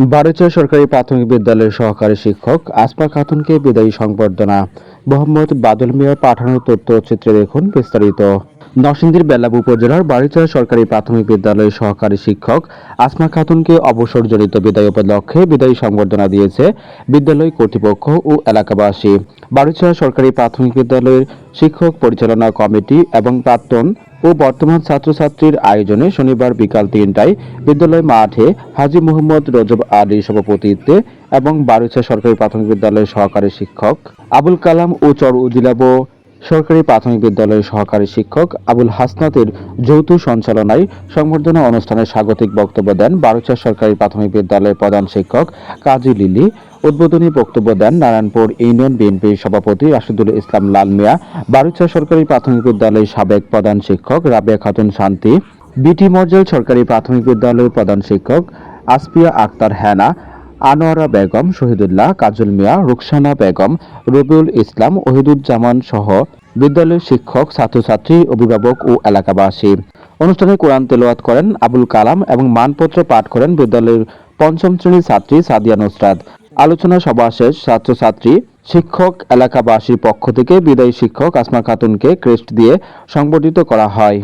বারুইছড়ি সরকারি প্রাথমিক বিদ্যালয়ের সহকারী শিক্ষক আসমা খাতুনকে বিদায়ী সংবর্ধনা। মোহাম্মদ বাদল মিয়ার পাঠানো তথ্যচিত্রে দেখুন বিস্তারিত। নরসিংদীর বেলাব উপজেলার বারুইছড়ি সরকারি প্রাথমিক বিদ্যালয়ের সহকারী শিক্ষক আসমা খাতুনকে অবসরজনিত বিদায় উপলক্ষে বিদায়ী সংবর্ধনা দিয়েছে বিদ্যালয় কর্তৃপক্ষ ও এলাকাবাসী। বারুইছড়ি সরকারি প্রাথমিক বিদ্যালয়ের শিক্ষক পরিচালনা কমিটি এবং প্রাক্তন ও বর্তমান ছাত্রছাত্রীর আয়োজনে শনিবার বিকাল ৩টায় বিদ্যালয় মাঠে হাজী মোহাম্মদ রজব আলীর সভাপতিত্বে এবং বারুইছড়ি সরকারি প্রাথমিক বিদ্যালয়ের সহকারী শিক্ষক আবুল কালাম ও চর উপজেলা সরকারি প্রাথমিক বিদ্যালয়ের সহকারী শিক্ষক আবুল হাসনাতের যৌথ সঞ্চালনায় সংবর্ধনা অনুষ্ঠানে স্বাগতিক বক্তব্য দেন বারুইছড়ি সরকারি প্রাথমিক বিদ্যালয়ের প্রধান শিক্ষক কাজী লিলি। উদ্বোধনী বক্তব্য দেন নারায়ণপুর ইউনিয়ন বিএনপির সভাপতি রাশিদুল ইসলাম লাল মিয়া, বারুইছড়ি সরকারি প্রাথমিক বিদ্যালয়ের সাবেক প্রধান শিক্ষক রাবেয়া খাতুন শান্তি, বিটি মর্জেল সরকারি প্রাথমিক বিদ্যালয়ের প্রধান শিক্ষক আসপিয়া আক্তার হেনা, আনোয়ারা বেগম, শহীদুল্লাহ, কাজল মিয়া, রুকসানা বেগম, রবিউল ইসলাম, ওহিদুজ্জামান সহ বিদ্যালয়ের শিক্ষক, ছাত্রছাত্রী, অভিভাবক ও এলাকাবাসী। অনুষ্ঠানে কোরআন তেলাওয়াত করেন আবুল কালাম এবং মানপত্র পাঠ করেন বিদ্যালয়ের পঞ্চম শ্রেণীর ছাত্রী সাদিয়া নুসরাত। আলোচনা সভা শেষ ছাত্রছাত্রী, শিক্ষক, এলাকাবাসীর পক্ষ থেকে বিদায়ী শিক্ষক আসমা খাতুনকে ক্রেস্ট দিয়ে সংবর্ধিত করা হয়।